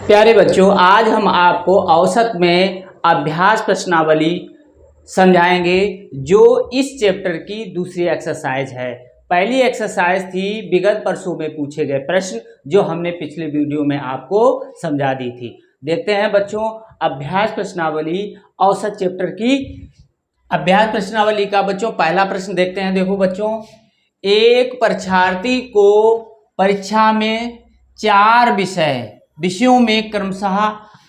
प्यारे बच्चों, आज हम आपको औसत में अभ्यास प्रश्नावली समझाएंगे जो इस चैप्टर की दूसरी एक्सरसाइज है। पहली एक्सरसाइज थी विगत वर्षों में पूछे गए प्रश्न जो हमने पिछले वीडियो में आपको समझा दी थी। देखते हैं बच्चों अभ्यास प्रश्नावली औसत चैप्टर की अभ्यास प्रश्नावली का बच्चों पहला प्रश्न देखते हैं। देखो बच्चों, एक परीक्षार्थी को परीक्षा में 4 विषयों में क्रमशः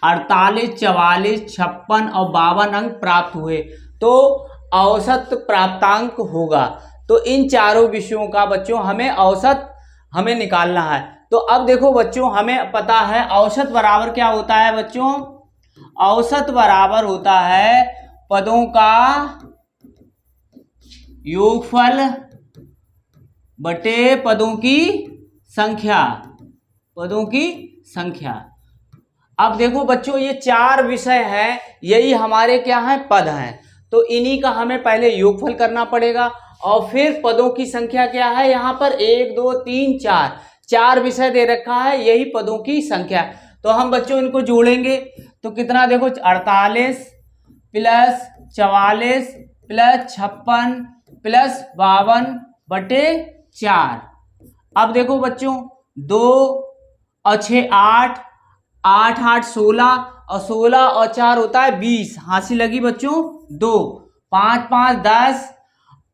48, 44, 56 और 52 अंक प्राप्त हुए तो औसत प्राप्तांक होगा। तो इन चारों विषयों का बच्चों हमें निकालना है। तो अब देखो बच्चों, हमें पता है औसत बराबर क्या होता है बच्चों। औसत बराबर होता है पदों का योगफल बटे पदों की संख्या। अब देखो बच्चों, ये 4 विषय हैं, यही हमारे क्या हैं, पद हैं। तो इन्हीं का हमें पहले योगफल करना पड़ेगा और फिर पदों की संख्या क्या है, यहाँ पर 1 2 3 4 विषय दे रखा है, यही पदों की संख्या। तो हम बच्चों इनको जोड़ेंगे तो कितना, देखो 48 प्लस 44 प्लस 56 प्लस 52 बटे 4। अब देखो बच्चों, 2 और 6 8, 8 8 16 और 16 और 4 होता है 20। हांसी लगी बच्चों 2, 5 5 10,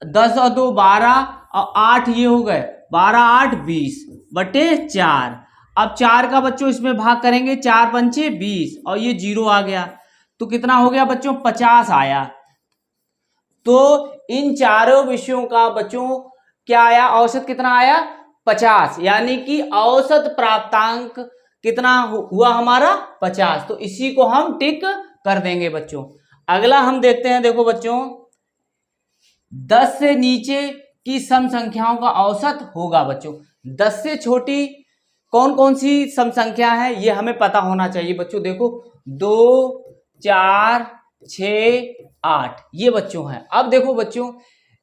10 और 2 12 और 8 ये हो गए 12 8 20 बटे 4। अब 4 का बच्चों इसमें भाग करेंगे, 4 पंचे 20 और ये 0 आ गया तो कितना हो गया बच्चों, 50 आया। तो इन चारों विषयों का बच्चों क्या आया, औसत कितना आया, 50। यानी कि औसत प्राप्तांक कितना हुआ हमारा, 50। तो इसी को हम टिक कर देंगे बच्चों। अगला हम देखते हैं। देखो बच्चों, 10 से नीचे की सम संख्याओं का औसत होगा बच्चों। 10 से छोटी कौन कौन सी सम संख्या है ये हमें पता होना चाहिए बच्चों। देखो 2 4 6 8 ये बच्चों हैं। अब देखो बच्चों,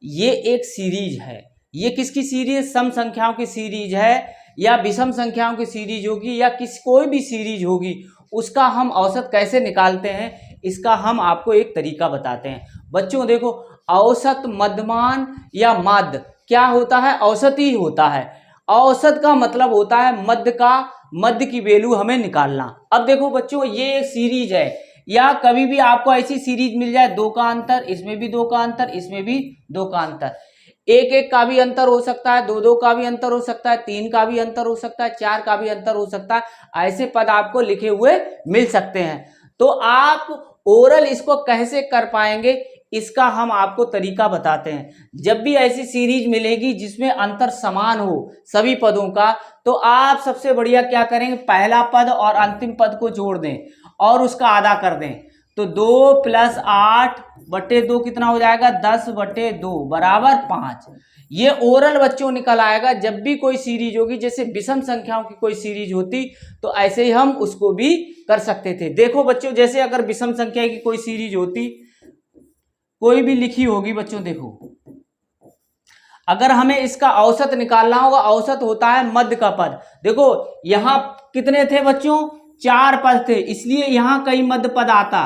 ये एक सीरीज है। ये किसकी सीरीज, सम संख्याओं की सीरीज है या विषम संख्याओं की सीरीज होगी या कोई भी सीरीज होगी, उसका हम औसत कैसे निकालते हैं, इसका हम आपको एक तरीका बताते हैं बच्चों। देखो, औसत, मध्यमान या माध्य क्या होता है, औसत ही होता है। औसत का मतलब होता है मध्य की वैल्यू हमें निकालना। अब देखो बच्चों, ये एक सीरीज है या कभी भी आपको ऐसी सीरीज मिल जाए 2 का अंतर, इसमें भी 2 का अंतर, इसमें भी 2 का अंतर, 1 1 का भी अंतर हो सकता है, 2 2 का भी अंतर हो सकता है, 3 का भी अंतर हो सकता है, 4 का भी अंतर हो सकता है। ऐसे पद आपको लिखे हुए मिल सकते हैं। तो आप ओरल इसको कैसे कर पाएंगे, इसका हम आपको तरीका बताते हैं। जब भी ऐसी सीरीज मिलेगी जिसमें अंतर समान हो सभी पदों का, तो आप सबसे बढ़िया क्या करेंगे, पहला पद और अंतिम पद को जोड़ दें और उसका आधा कर दें। तो 2 प्लस 8 बटे 2 कितना हो जाएगा, 10 बटे 2 बराबर 5। ये ओरल बच्चों निकल आएगा। जब भी कोई सीरीज होगी, जैसे विषम संख्याओं की कोई सीरीज होती तो ऐसे ही हम उसको भी कर सकते थे। देखो बच्चों, जैसे अगर विषम संख्या की कोई सीरीज होती, कोई भी लिखी होगी बच्चों, देखो अगर हमें इसका औसत निकालना होगा, औसत होता है मध्य का पद। देखो यहाँ कितने थे बच्चों, 4 पद थे, इसलिए यहाँ कई मध्य पद आता।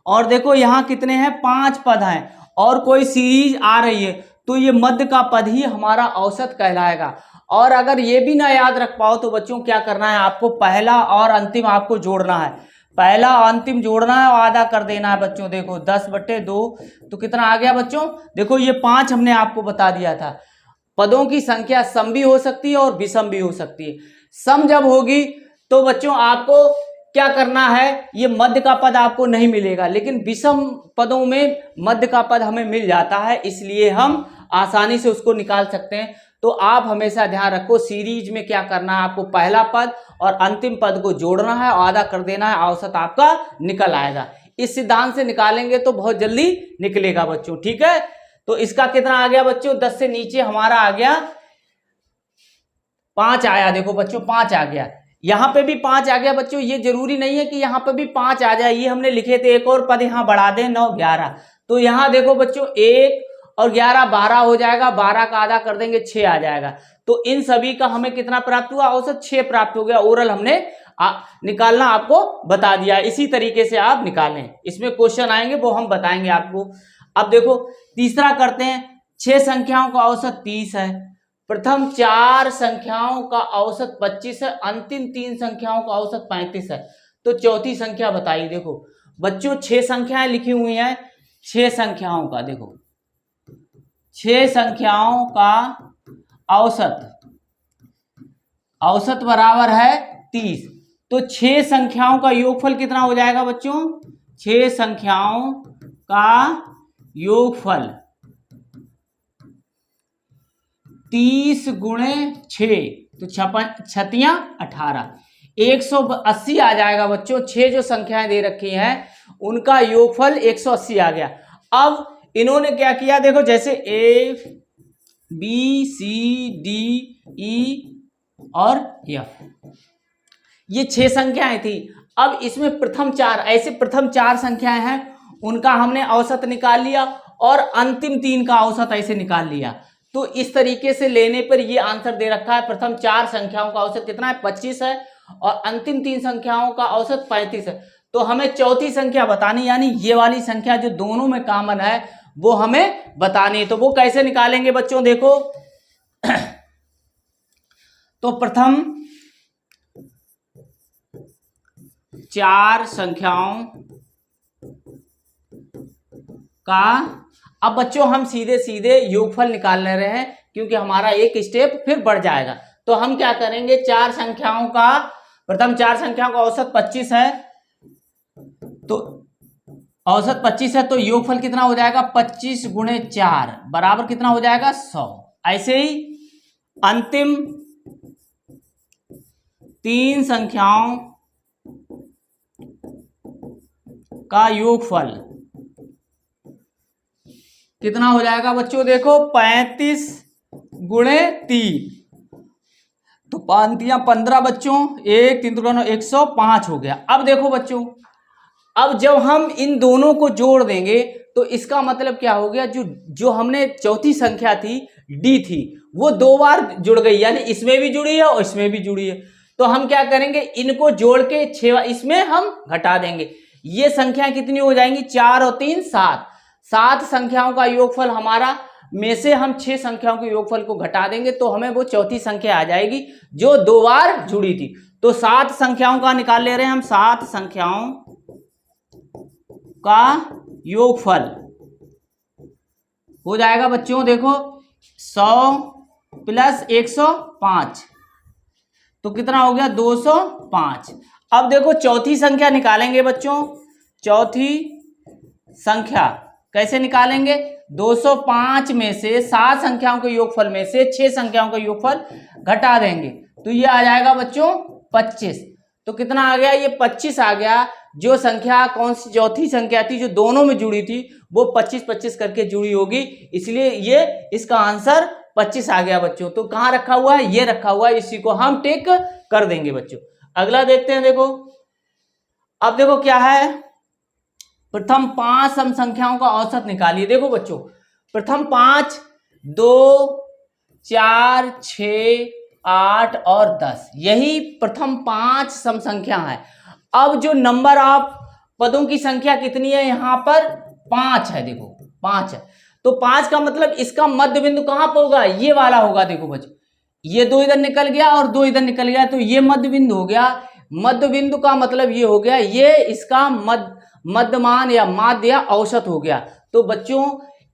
और देखो यहाँ कितने हैं, 5 पद हैं और कोई सीरीज आ रही है, तो ये मध्य का पद ही हमारा औसत कहलाएगा। और अगर ये भी ना याद रख पाओ तो बच्चों क्या करना है, आपको पहला और अंतिम आपको जोड़ना है। पहला और अंतिम जोड़ना है और आधा कर देना है बच्चों। देखो 10 बटे 2 तो कितना आ गया बच्चों, देखो ये 5 हमने आपको बता दिया था। पदों की संख्या सम भी हो सकती है और विषम भी हो सकती है। सम जब होगी तो बच्चों आपको क्या करना है, ये मध्य का पद आपको नहीं मिलेगा, लेकिन विषम पदों में मध्य का पद हमें मिल जाता है, इसलिए हम आसानी से उसको निकाल सकते हैं। तो आप हमेशा ध्यान रखो, सीरीज में क्या करना है, आपको पहला पद और अंतिम पद को जोड़ना है और आधा कर देना है, औसत आपका निकल आएगा। इस सिद्धांत से निकालेंगे तो बहुत जल्दी निकलेगा बच्चों, ठीक है। तो इसका कितना आ गया बच्चों, 10 से नीचे हमारा आ गया 5 आया। देखो बच्चों 5 आ गया, यहाँ पे भी 5 आ गया बच्चों। ये जरूरी नहीं है कि यहाँ पे भी 5 आ जाए, ये हमने लिखे थे, एक और पद यहाँ बढ़ा दें, 9 11। तो यहाँ देखो बच्चों 1 और 11 12 हो जाएगा, 12 का आधा कर देंगे 6 आ जाएगा। तो इन सभी का हमें कितना प्राप्त हुआ, औसत 6 प्राप्त हो गया। ओरल हमने निकालना आपको बता दिया। इसी तरीके से आप निकालें, इसमें क्वेश्चन आएंगे वो हम बताएंगे आपको। अब देखो तीसरा करते हैं। 6 संख्याओं का औसत 30 है, प्रथम 4 संख्याओं का औसत 25 है, अंतिम 3 संख्याओं का औसत 35 है। तो चौथी संख्या बताइए। देखो बच्चों 6 संख्याएं लिखी हुई हैं, 6 संख्याओं का देखो 6 संख्याओं का औसत बराबर है 30। तो 6 संख्याओं का योगफल कितना हो जाएगा बच्चों? 6 संख्याओं का योगफल 30 गुणे 6 तो 6 18, 180 आ जाएगा बच्चों। 6 जो संख्याएं दे रखी हैं उनका योगफल 180 आ गया। अब इन्होंने क्या किया देखो, जैसे A B C D E और F, ये 6 संख्याएं थी। अब इसमें प्रथम 4 संख्याएं हैं, उनका हमने औसत निकाल लिया और अंतिम 3 का औसत ऐसे निकाल लिया। तो इस तरीके से लेने पर ये आंसर दे रखा है। प्रथम 4 संख्याओं का औसत कितना है? 25 है और अंतिम 3 संख्याओं का औसत 35 है। तो हमें चौथी संख्या बतानी, यानी ये वाली संख्या जो दोनों में कॉमन है वो हमें बतानी है। तो वो कैसे निकालेंगे बच्चों? देखो तो प्रथम 4 संख्याओं का, अब बच्चों हम सीधे सीधे योगफल निकाल ले रहे हैं क्योंकि हमारा एक स्टेप फिर बढ़ जाएगा। तो हम क्या करेंगे, प्रथम 4 संख्याओं का औसत 25 है, तो औसत 25 है, तो योगफल कितना हो जाएगा? 25 गुणे 4 बराबर कितना हो जाएगा? 100। ऐसे ही अंतिम 3 संख्याओं का योगफल कितना हो जाएगा बच्चों? देखो 35 गुणे 3 तो 5×3 बच्चों, 1 3 2 105 हो गया। अब देखो बच्चों, अब जब हम इन दोनों को जोड़ देंगे तो इसका मतलब क्या हो गया, जो हमने चौथी संख्या थी डी थी वो 2 बार जुड़ गई, यानी इसमें भी जुड़ी है और इसमें भी जुड़ी है। तो हम क्या करेंगे, इनको जोड़ के 6 इसमें हम घटा देंगे। ये संख्या कितनी हो जाएंगी? 4 और 3 7। 7 संख्याओं का योगफल हमारा में से हम 6 संख्याओं के योगफल को घटा देंगे तो हमें वो चौथी संख्या आ जाएगी जो 2 बार जुड़ी थी। तो 7 संख्याओं का निकाल ले रहे हैं हम। 7 संख्याओं का योगफल हो जाएगा बच्चों, देखो 100 प्लस 105 तो कितना हो गया? 205। अब देखो चौथी संख्या निकालेंगे बच्चों। चौथी संख्या कैसे निकालेंगे? 205 में से 7 संख्याओं के योगफल में से 6 संख्याओं का योगफल घटा देंगे तो ये आ जाएगा बच्चों 25। तो कितना आ गया? ये 25 आ गया। जो संख्या कौन सी चौथी संख्या थी जो दोनों में जुड़ी थी वो 25-25 करके जुड़ी होगी, इसलिए ये इसका आंसर 25 आ गया बच्चों। तो कहाँ रखा हुआ है? ये रखा हुआ है, इसी को हम टिक कर देंगे बच्चों। अगला देखते हैं। देखो अब देखो क्या है, प्रथम 5 सम संख्याओं का औसत निकालिए। देखो बच्चों प्रथम 5 2 4 6 8 और 10 यही प्रथम 5 सम संख्या है। अब जो नंबर ऑफ पदों की संख्या कितनी है? यहाँ पर 5 है। देखो 5 है, तो 5 का मतलब इसका मध्य बिंदु कहाँ पर होगा? ये वाला होगा। देखो बच्चों ये 2 इधर निकल गया और 2 इधर निकल गया, तो ये मध्य बिंदु हो गया। मध्य बिंदु का मतलब ये हो गया, ये इसका मध्यमान या माध्य या औसत हो गया। तो बच्चों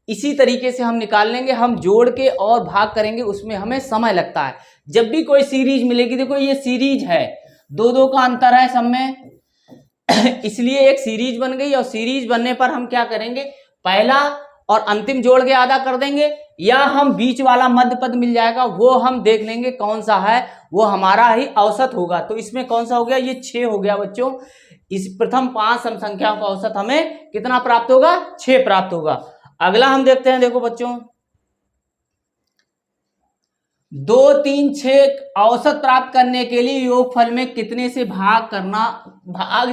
इसी तरीके से हम निकाल लेंगे, हम जोड़ के और भाग करेंगे, उसमें हमें समय लगता है। जब भी कोई सीरीज मिलेगी, देखो ये सीरीज है, 2-2 का अंतर है सब में इसलिए एक सीरीज बन गई। और सीरीज बनने पर हम क्या करेंगे, पहला और अंतिम जोड़ के आधा कर देंगे, या हम बीच वाला मध्य पद मिल जाएगा वो हम देख लेंगे कौन सा है, वो हमारा ही औसत होगा। तो इसमें कौन सा हो गया? ये 6 हो गया बच्चों। इस प्रथम 5 सम संख्याओं का औसत हमें कितना प्राप्त होगा? 6 प्राप्त होगा। अगला हम देखते हैं। देखो बच्चों 2 3 6 औसत प्राप्त करने के लिए योगफल में कितने से भाग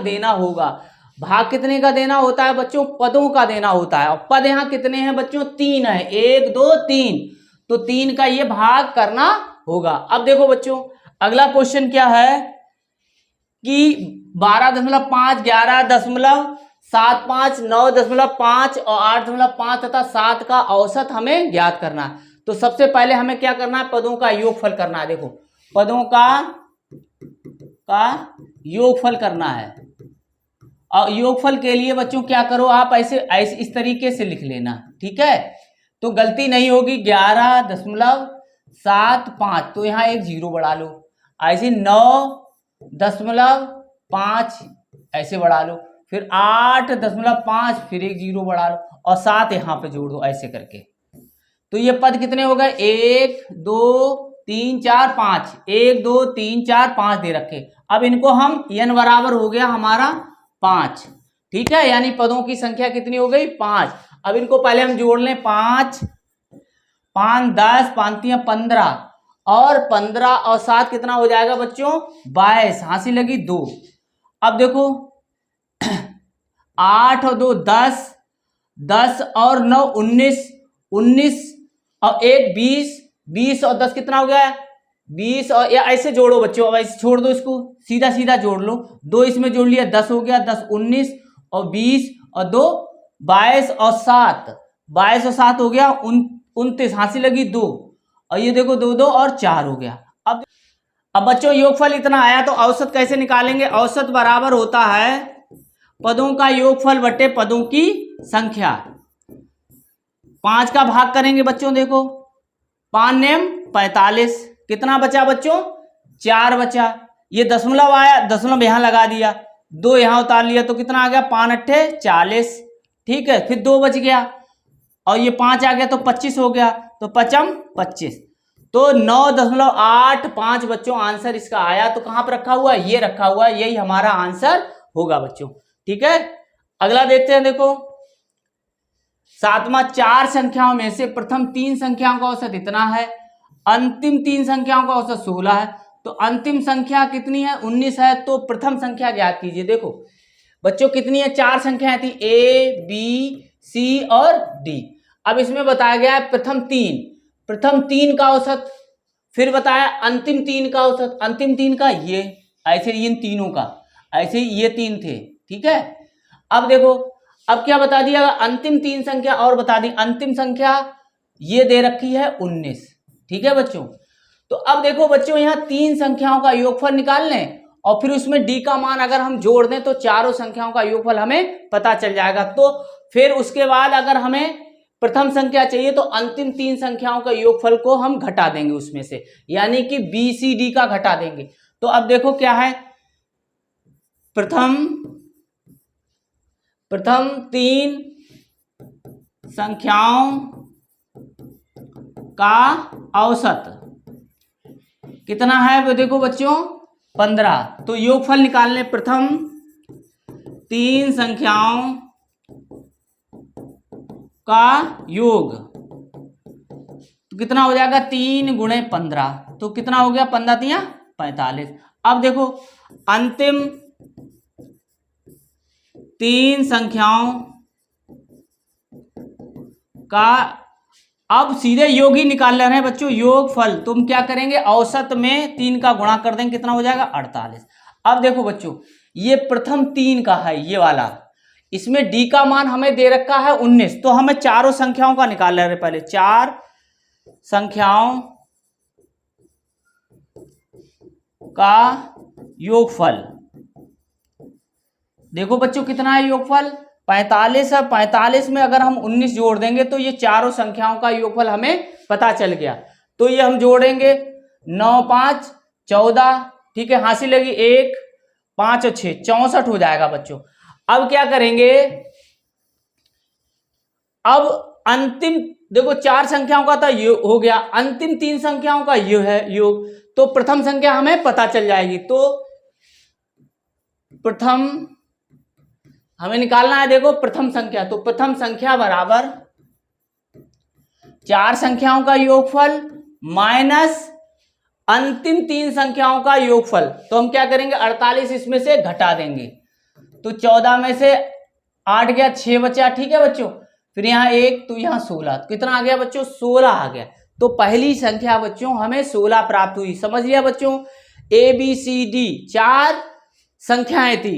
देना होगा? भाग कितने का देना होता है बच्चों? पदों का देना होता है। और पद यहाँ कितने हैं बच्चों? 3 है, 1 2 3, तो 3 का ये भाग करना होगा। अब देखो बच्चों अगला क्वेश्चन क्या है, कि 12.5, 11.75, 9.5 और 8.5 तथा 7 का औसत हमें ज्ञात करना है। तो सबसे पहले हमें क्या करना है, पदों का योगफल करना है। देखो पदों का योगफल करना है। और योगफल के लिए बच्चों क्या करो, आप ऐसे इस तरीके से लिख लेना, ठीक है, तो गलती नहीं होगी। 11.75, तो यहाँ एक 0 बढ़ा लो, ऐसे 9.5 ऐसे बढ़ा लो, फिर 8.5 फिर एक 0 बढ़ा लो और 7 यहाँ पे जोड़ दो ऐसे करके। तो ये पद कितने हो गए, 1 2 3 4 5, 1 2 3 4 5 दे रखे। अब इनको हम n बराबर हो गया हमारा 5, ठीक है, यानी पदों की संख्या कितनी हो गई, 5। अब इनको पहले हम जोड़ लें, 5 5 10, 5 15 और 15 और 7 कितना हो जाएगा बच्चों, 22, हासिल लगी 2। अब देखो 8 और 2 10, 10 और 9 19, 19 और 1 20, 20 और 10 कितना हो गया, 20 और या ऐसे जोड़ो बच्चों, अब ऐसे छोड़ दो, इसको सीधा सीधा जोड़ लो, 2 इसमें जोड़ लिया 10 हो गया, 10 19 और 20 और 2 22 और 7, 22 और 7 हो गया 29, हासिल लगी 2 और ये देखो 2 2 और 4 हो गया। अब बच्चों योगफल इतना आया, तो औसत कैसे निकालेंगे, औसत बराबर होता है पदों का योगफल बटे पदों की संख्या। 5 का भाग करेंगे बच्चों, देखो 5 नेम 45, कितना बचा बच्चों, 4 बचा। ये दशमलव आया, दशमलव यहां लगा दिया, 2 यहां उतार लिया, तो कितना आ गया, 5 अट्ठे 40, ठीक है, फिर 2 बच गया और ये 5 आ गया तो 25 हो गया, तो 5 25, तो 9.85 बच्चों आंसर इसका आया। तो कहां पर रखा हुआ है, ये रखा हुआ है, यही हमारा आंसर होगा बच्चों, ठीक है। अगला देखते हैं, देखो 7वां, 4 संख्याओं में से प्रथम 3 संख्याओं का औसत इतना है, अंतिम 3 संख्याओं का औसत 16 है, तो अंतिम संख्या कितनी है, 19 है, तो प्रथम संख्या ज्ञात कीजिए। देखो बच्चों कितनी है, 4 संख्याएं थी, A B C और D। अब इसमें बताया गया है प्रथम 3 का औसत, फिर बताया अंतिम 3 का औसत, अंतिम 3 का ये, ऐसे इन तीनों का, ऐसे ये 3 थे, ठीक है। अब देखो अब क्या बता दिया, अंतिम 3 संख्या और बता दी, अंतिम संख्या ये दे रखी है 19, ठीक है बच्चों। तो अब देखो बच्चों यहाँ 3 संख्याओं का योगफल निकाल लें और फिर उसमें d का मान अगर हम जोड़ दें तो चारों संख्याओं का योगफल हमें पता चल जाएगा। तो फिर उसके बाद अगर हमें प्रथम संख्या चाहिए तो अंतिम 3 संख्याओं का योगफल को हम घटा देंगे उसमें से, यानी कि BCD का घटा देंगे। तो अब देखो क्या है, प्रथम 3 संख्याओं का औसत कितना है, वो देखो बच्चों 15। तो योगफल निकालने प्रथम 3 संख्याओं का योग, तो कितना हो जाएगा, 3 गुणे 15, तो कितना हो गया, 15 तिया 45। अब देखो अंतिम 3 संख्याओं का, अब सीधे योग ही निकाल रहे हैं बच्चों, योगफल तुम क्या करेंगे, औसत में 3 का गुणा कर देंगे, कितना हो जाएगा 48। अब देखो बच्चों ये प्रथम 3 का है, ये वाला, इसमें d का मान हमें दे रखा है 19, तो हमें चारों संख्याओं का निकाल रहे हैं, पहले 4 संख्याओं का योगफल। देखो बच्चों कितना है योगफल, 45 है, 45 में अगर हम 19 जोड़ देंगे तो ये चारों संख्याओं का योगफल हमें पता चल गया। तो ये हम जोड़ेंगे 9 5 14, ठीक है, हासिल लगी 1 5 और 6 64 हो जाएगा बच्चों। अब क्या करेंगे, अब अंतिम देखो 4 संख्याओं का था योग हो गया, अंतिम 3 संख्याओं का योग है योग, तो प्रथम संख्या हमें पता चल जाएगी। तो प्रथम हमें निकालना है, देखो प्रथम संख्या, तो प्रथम संख्या बराबर 4 संख्याओं का योगफल माइनस अंतिम 3 संख्याओं का योगफल। तो हम क्या करेंगे, 48 इसमें से घटा देंगे, तो 14 में से 8 गया, 6 बचा, ठीक है बच्चों, फिर यहाँ 1, तो यहाँ 16, तो कितना आ गया बच्चों, 16 आ गया। तो पहली संख्या बच्चों हमें 16 प्राप्त हुई। समझ लिया बच्चों, ABCD 4 संख्याएं थी,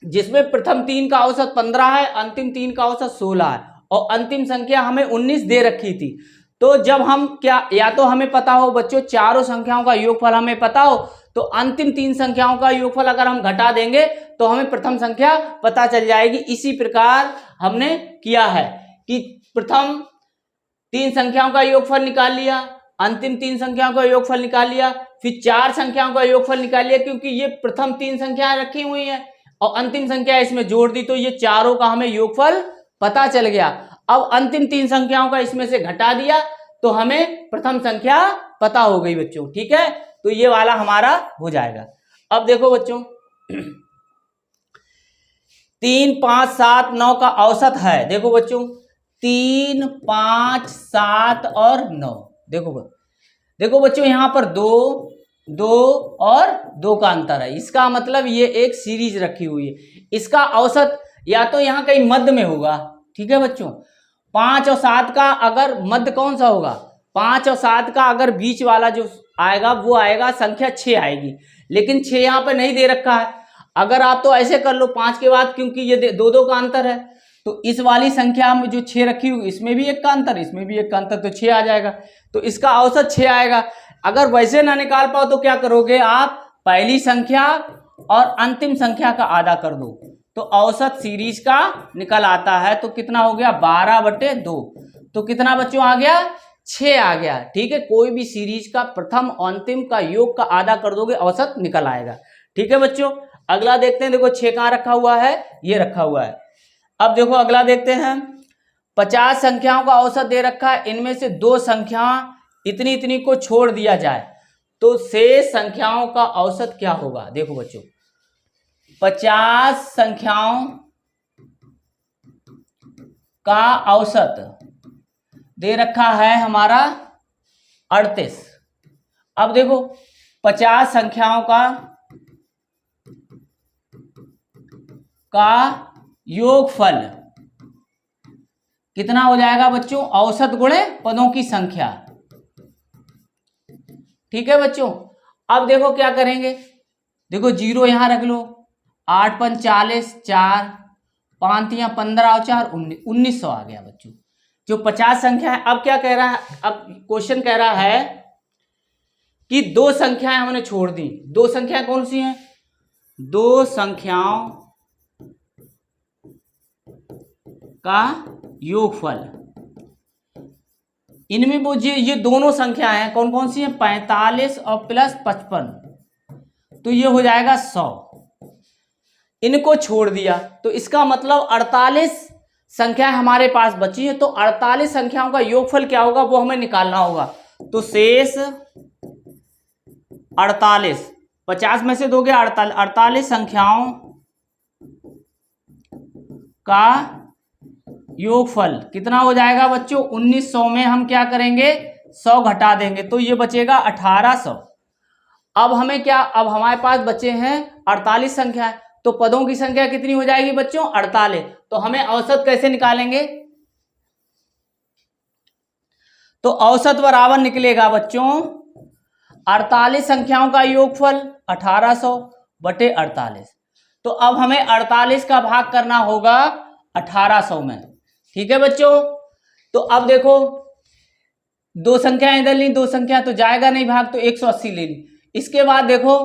जिसमें प्रथम 3 का औसत 15 है, अंतिम 3 का औसत 16 है और अंतिम संख्या हमें 19 दे रखी थी। तो जब हम क्या, या तो हमें पता हो बच्चों चारों संख्याओं का योगफल हमें पता हो, तो अंतिम 3 संख्याओं का योगफल अगर हम घटा देंगे तो हमें प्रथम संख्या पता चल जाएगी। इसी प्रकार हमने किया है कि प्रथम 3 संख्याओं का योगफल निकाल लिया, अंतिम 3 संख्याओं का योगफल निकाल लिया, फिर 4 संख्याओं का योगफल निकाल लिया, क्योंकि ये प्रथम 3 संख्याएं रखी हुई हैं और अंतिम संख्या इसमें जोड़ दी, तो ये चारों का हमें योगफल पता चल गया। अब अंतिम 3 संख्याओं का इसमें से घटा दिया तो हमें प्रथम संख्या पता हो गई बच्चों। ठीक है, तो ये वाला हमारा हो जाएगा। अब देखो बच्चों 3, 5, 7, 9 का औसत है। देखो बच्चों 3, 5, 7 और 9। देखो बच्चों यहाँ पर 2, 2 और 2 का अंतर है। इसका मतलब ये एक सीरीज रखी हुई है, इसका औसत या तो यहाँ कहीं मध्य में होगा। ठीक है बच्चों, 5 और 7 का अगर मध्य कौन सा होगा, 5 और 7 का अगर बीच वाला जो आएगा वो आएगा संख्या 6 आएगी, लेकिन 6 यहाँ पे नहीं दे रखा है। अगर आप तो ऐसे कर लो 5 के बाद, क्योंकि ये 2 का अंतर है, तो इस वाली संख्या में जो 6 रखी हुई इसमें भी 1 का अंतर, इसमें भी 1 का अंतर, तो 6 आ जाएगा, तो इसका औसत 6 आएगा। अगर वैसे ना निकाल पाओ तो क्या करोगे आप, पहली संख्या और अंतिम संख्या का आधा कर दो, तो औसत सीरीज का निकल आता है। तो कितना हो गया, 12/2, तो कितना बच्चों आ गया, 6 आ गया। ठीक है, कोई भी सीरीज का प्रथम और अंतिम का योग का आधा कर दोगे औसत निकल आएगा। ठीक है बच्चों, अगला देखते हैं। देखो 6 कहाँ रखा हुआ है, ये रखा हुआ है। अब देखो अगला देखते हैं, 50 संख्याओं का औसत दे रखा है, इनमें से 2 संख्या इतनी इतनी को छोड़ दिया जाए तो शेष संख्याओं का औसत क्या होगा। देखो बच्चों 50 संख्याओं का औसत दे रखा है हमारा 38। अब देखो 50 संख्याओं का योगफल कितना हो जाएगा बच्चों, औसत गुणे पदों की संख्या। ठीक है बच्चों, अब देखो क्या करेंगे, देखो 0 यहां रख लो, 8 पंच 40, 4 5 तियां 15 और 4 1900 आ गया बच्चों, जो 50 संख्या है। अब क्या कह रहा है, अब क्वेश्चन कह रहा है कि 2 संख्याएं हमने छोड़ दी। 2 संख्याएं कौन सी हैं, 2 संख्याओं का योगफल, इनमें वो ये दोनों संख्या हैं, कौन कौन सी हैं, 45 और प्लस 55, तो ये हो जाएगा 100। इनको छोड़ दिया तो इसका मतलब 48 संख्या हमारे पास बची है, तो 48 संख्याओं का योगफल क्या होगा वो हमें निकालना होगा। तो शेष 48, 50 में से दोगे 48 संख्याओं का योगफल कितना हो जाएगा बच्चों, 1900 में हम क्या करेंगे, 100 घटा देंगे, तो ये बचेगा 1800। अब हमें क्या, अब हमारे पास बचे हैं 48 संख्या, तो पदों की संख्या कितनी हो जाएगी बच्चों, 48। तो हमें औसत कैसे निकालेंगे, तो औसत बराबर निकलेगा बच्चों 48 संख्याओं का योगफल 1800 बटे 48। तो अब हमें 48 का भाग करना होगा 1800 में। ठीक है बच्चों, तो अब देखो 2 संख्या इधर ली, 2 संख्या तो जाएगा नहीं भाग, तो 180 ले ली। इसके बाद देखो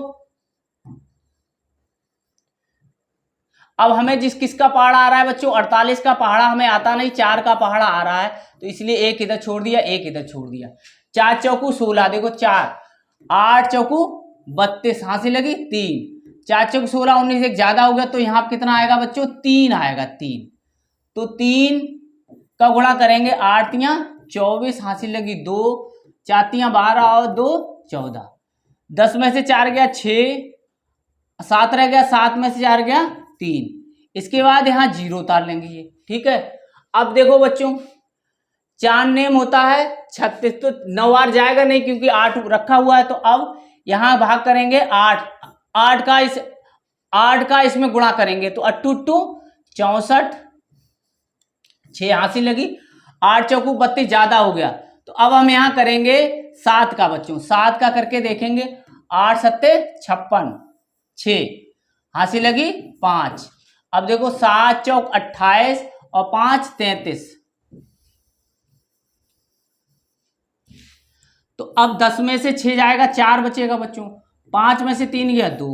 अब हमें किसका पहाड़ा आ रहा है बच्चों, 48 का पहाड़ा हमें आता नहीं, 4 का पहाड़ा आ रहा है, तो इसलिए 1 इधर छोड़ दिया, 1 इधर छोड़ दिया। 4 चौकू 16, देखो 4 8 चौकू 32, हां से लगी 3, 4 चौकू 16, 19 एक ज्यादा हो गया, तो यहां कितना आएगा बच्चों, 3 आएगा, 3। तो 3 का गुणा करेंगे, 8 तियां 24, हासिल लगी 2, 4 तियां 12 और 2 14, 10 में से 4 गया 6, 7 रह गया, 7 में से 4 गया 3। इसके बाद यहां 0 उतार लेंगे ये। ठीक है, अब देखो बच्चों 4 नेम होता है 36, तो 9 बार जाएगा नहीं क्योंकि 8 रखा हुआ है, तो अब यहां भाग करेंगे 8 का इसमें गुणा करेंगे, तो 8 2 64, 6 हासिल लगी, 8 चौकू 32 ज्यादा हो गया, तो अब हम यहां करेंगे 7 का बच्चों, 7 का करके देखेंगे, 8 7 56, 6 हासिल लगी 5। अब देखो 7 चौक 28 और 5 33। तो अब 10 में से 6 जाएगा, 4 बचेगा बच्चों। 5 में से 3 गया 2।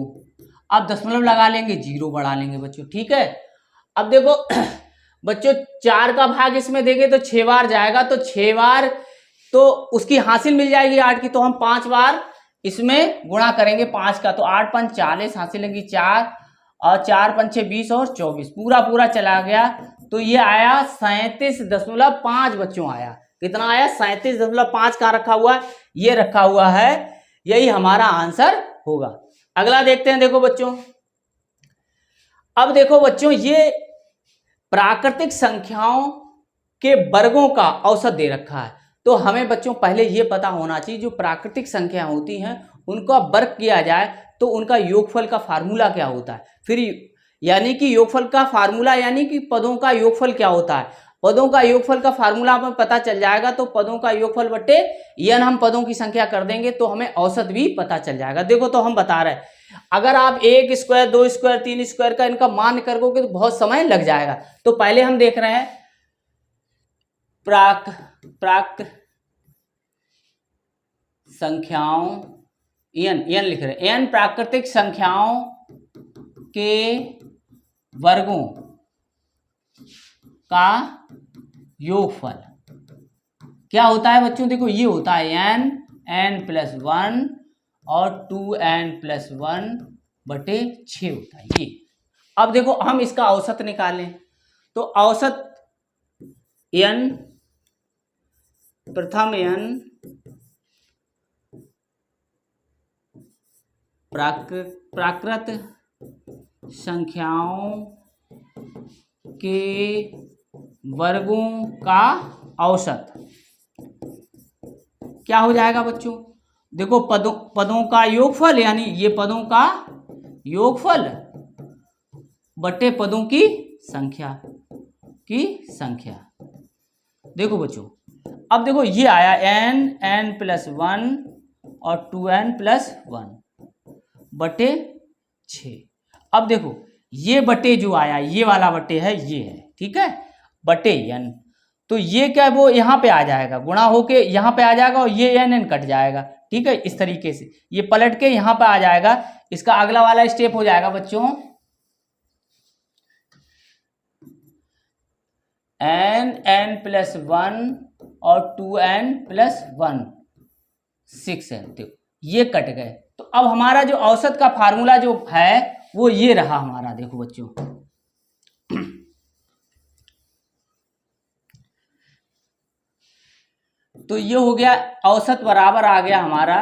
अब दशमलव लगा लेंगे, 0 बढ़ा लेंगे बच्चों, ठीक है। अब देखो बच्चों 4 का भाग इसमें देंगे तो 6 बार जाएगा, तो 6 बार तो उसकी हासिल मिल जाएगी 8 की, तो हम 5 बार इसमें गुणा करेंगे 5 का, तो 8 5 40, हासिल लगी 4 और 4 5 6 20 और 24, पूरा चला गया। तो ये आया 37.5 बच्चों आया। कितना आया? 37.5 कहाँ रखा हुआ है? ये रखा हुआ है, यही हमारा आंसर होगा। अगला देखते हैं, देखो बच्चों। अब देखो बच्चों, ये प्राकृतिक संख्याओं के वर्गों का औसत दे रखा है, तो हमें बच्चों पहले ये पता होना चाहिए जो प्राकृतिक संख्या होती हैं उनका वर्ग किया जाए तो उनका योगफल का फार्मूला क्या होता है। फिर यानी कि योगफल का फार्मूला यानी कि पदों का योगफल क्या होता है। पदों का योगफल का फार्मूला हमें पता चल जाएगा, तो पदों का योगफल बटे n हम पदों की संख्या कर देंगे तो हमें औसत भी पता चल जाएगा। देखो तो हम बता रहे हैं, अगर आप 1 स्क्वायर 2 स्क्वायर 3 स्क्वायर का इनका मान करोगे तो बहुत समय लग जाएगा। तो पहले हम देख रहे हैं संख्याओं n लिख रहे हैं, n प्राकृतिक संख्याओं के वर्गों का योगफल क्या होता है बच्चों। देखो ये होता है n+1 और 2n+1 बटे 6 होता है ये। अब देखो हम इसका औसत निकालें, तो औसत n, प्रथम n प्राकृत संख्याओं के वर्गों का औसत क्या हो जाएगा बच्चों। देखो पदों का योगफल, यानी ये पदों का योगफल बटे पदों की संख्या देखो बच्चों, अब देखो ये आया n+1 और 2n+1 बटे 6। अब देखो ये बटे जो आया, ये वाला बटे है, ये है, ठीक है, बटे n, तो ये क्या है वो यहाँ पे आ जाएगा, गुणा होके यहाँ पे आ जाएगा और ये n कट जाएगा, ठीक है। इस तरीके से ये पलट के यहाँ पे आ जाएगा। इसका अगला वाला स्टेप हो जाएगा बच्चों n+1 और 2n+1 6n, देखो ये कट गए। तो अब हमारा जो औसत का फार्मूला जो है वो ये रहा हमारा, देखो बच्चों तो ये हो गया औसत बराबर आ गया हमारा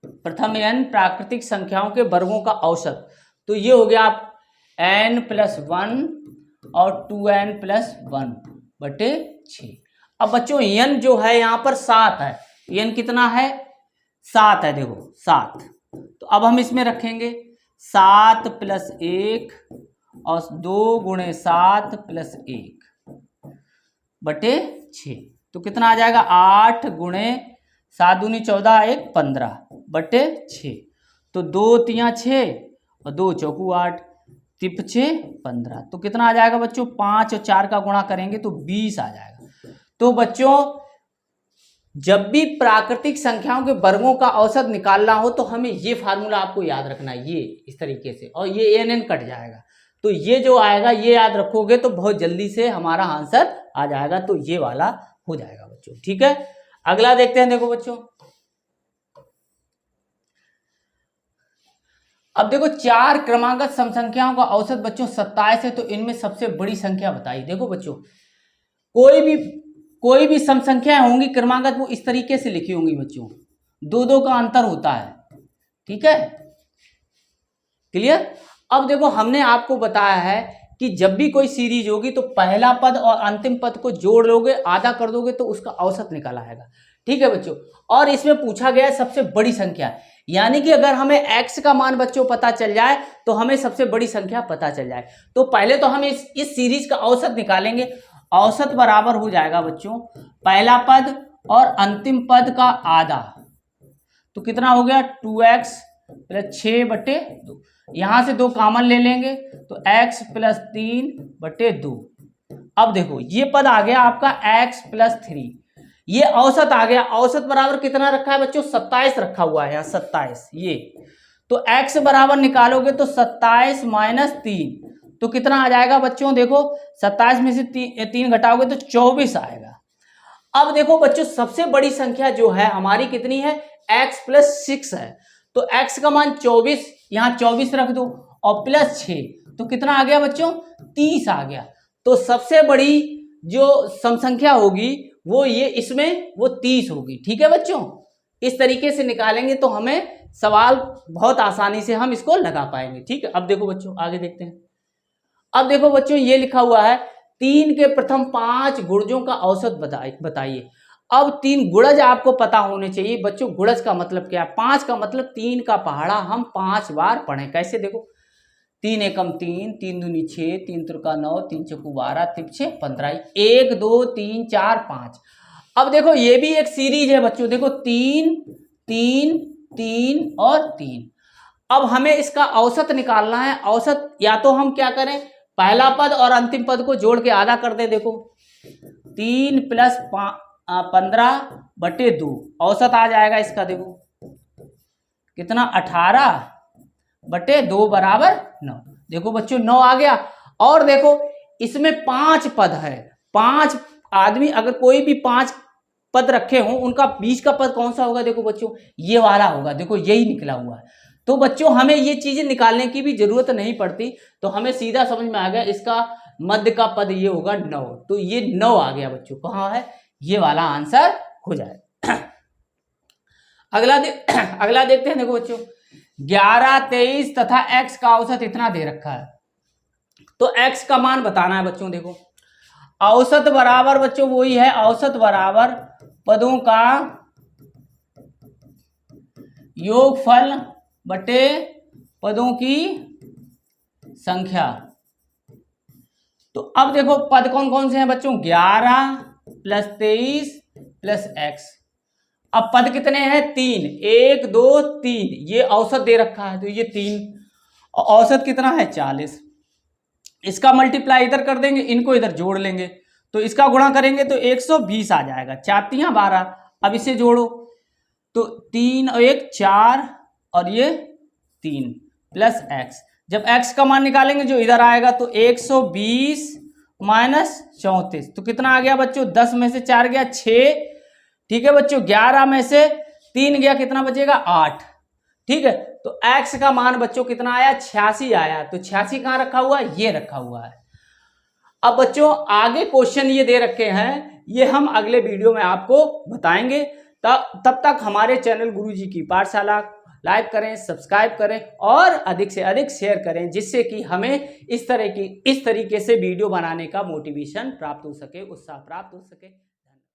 प्रथम n प्राकृतिक संख्याओं के वर्गों का औसत। तो ये हो गया आप n+1 और 2n+1 बटे 6। अब बच्चों n जो है यहाँ पर 7 है, n कितना है? 7 है, देखो 7। तो अब हम इसमें रखेंगे 7 + 1 और 2 × 7 + 1 बटे 6। तो कितना आ जाएगा? 8 × 7 दूनी 14 1 15 बटे 6। तो 2 3 6 और 2 चौकू 8 तिप 6 15। तो कितना आ जाएगा बच्चों? 5 और 4 का गुणा करेंगे तो 20 आ जाएगा। तो बच्चों जब भी प्राकृतिक संख्याओं के वर्गों का औसत निकालना हो तो हमें ये फार्मूला आपको याद रखना है, ये इस तरीके से, और ये n कट जाएगा। तो ये जो आएगा ये याद रखोगे तो बहुत जल्दी से हमारा आंसर आ जाएगा। तो ये वाला हो जाएगा बच्चों, ठीक है। अगला देखते हैं, देखो बच्चों अब देखो 4 क्रमागत सम संख्याओं का औसत बच्चों 27 है, तो इनमें सबसे बड़ी संख्या बताइए। देखो बच्चों कोई भी सम संख्याएं होंगी क्रमागत, वो इस तरीके से लिखी होंगी बच्चों, 2-2 का अंतर होता है, ठीक है, क्लियर। अब देखो हमने आपको बताया है कि जब भी कोई सीरीज होगी तो पहला पद और अंतिम पद को जोड़ लोगे, आधा कर दोगे तो उसका औसत निकल आएगा, ठीक है बच्चों। और इसमें पूछा गया है सबसे बड़ी संख्या, यानी कि अगर हमें x का मान बच्चों पता चल जाए तो हमें सबसे बड़ी संख्या पता चल जाए। तो पहले तो हम इस सीरीज का औसत निकालेंगे। औसत बराबर हो जाएगा बच्चों पहला पद और अंतिम पद का आधा, तो कितना हो गया 2x प्लस 6/2। यहाँ से 2 कॉमन ले लेंगे तो x प्लस 3/2। अब देखो ये पद आ गया आपका x प्लस 3, ये औसत आ गया। औसत बराबर कितना रखा है बच्चों? 27 रखा हुआ है यहाँ, 27। ये तो x बराबर निकालोगे तो 27 माइनस 3 तो कितना आ जाएगा बच्चों? देखो 27 में से 3 घटाओगे तो 24 आएगा। अब देखो बच्चों सबसे बड़ी संख्या जो है हमारी कितनी है? x प्लस 6 है। तो x का मान 24, यहाँ 24 रख दो और प्लस 6 तो कितना आ गया बच्चों? 30 आ गया। तो सबसे बड़ी जो समसंख्या होगी वो ये इसमें वो 30 होगी। ठीक है बच्चों, इस तरीके से निकालेंगे तो हमें सवाल बहुत आसानी से हम इसको लगा पाएंगे। ठीक है, अब देखो बच्चों आगे देखते हैं। अब देखो बच्चों ये लिखा हुआ है 3 के प्रथम 5 गुणजों का औसत बताइए। अब 3 गुणज आपको पता होने चाहिए बच्चों। गुणज का मतलब क्या है? 5 का मतलब 3 का पहाड़ा हम 5 बार पढ़ें। कैसे? देखो 3 एकम 3, 3 दूनी 6, 3 त्रिका 9, 3 चौकू 12, 3 6 15, 1 2 3 4 5। अब देखो ये भी एक सीरीज है बच्चों। देखो 3 3 3 और 3। अब हमें इसका औसत निकालना है। औसत या तो हम क्या करें, पहला पद और अंतिम पद को जोड़ के आधा कर दें। देखो 3 प्लस 15/2 औसत आ जाएगा इसका। देखो कितना? 18/2 बराबर 9। देखो बच्चों 9 आ गया। और देखो इसमें 5 पद है। 5 आदमी अगर कोई भी 5 पद रखे हों, उनका बीच का पद कौन सा होगा? देखो बच्चों ये वाला होगा। देखो यही निकला हुआ है। तो बच्चों हमें ये चीजें निकालने की भी जरूरत नहीं पड़ती, तो हमें सीधा समझ में आ गया इसका मध्य का पद ये होगा 9। तो ये 9 आ गया बच्चों। कहाँ है? ये वाला आंसर हो जाए। अगला देखते हैं। देखो बच्चों 11 23 तथा x का औसत इतना दे रखा है। तो x का मान बताना है बच्चों। देखो औसत बराबर बच्चों वही है, औसत बराबर पदों का योगफल बटे पदों की संख्या। तो अब देखो पद कौन कौन से हैं बच्चों? 11 प्लस 23 प्लस x। अब पद कितने हैं? 3, 1 2 3। ये औसत दे रखा है तो ये 3। और औसत कितना है? 40। इसका मल्टीप्लाई इधर कर देंगे, इनको इधर जोड़ लेंगे तो इसका गुणा करेंगे तो 120 आ जाएगा। 4 तियां 12। अब इसे जोड़ो तो 3 और 1 4 और ये 3 प्लस x। जब x का मान निकालेंगे जो इधर आएगा तो 120 माइनस 34 तो कितना आ गया बच्चों? 10 में से 4 गया 6। ठीक है बच्चों, 11 में से 3 गया, कितना बचेगा? 8। ठीक है, तो x का मान बच्चों कितना आया? 86 आया। तो 86 कहाँ रखा हुआ है? ये रखा हुआ है। अब बच्चों आगे क्वेश्चन ये दे रखे हैं, ये हम अगले वीडियो में आपको बताएंगे। तब तक हमारे चैनल गुरुजी की पाठशाला लाइक करें, सब्सक्राइब करें और अधिक से अधिक शेयर करें, जिससे कि हमें इस तरीके से वीडियो बनाने का मोटिवेशन प्राप्त हो सके, उत्साह प्राप्त हो सके।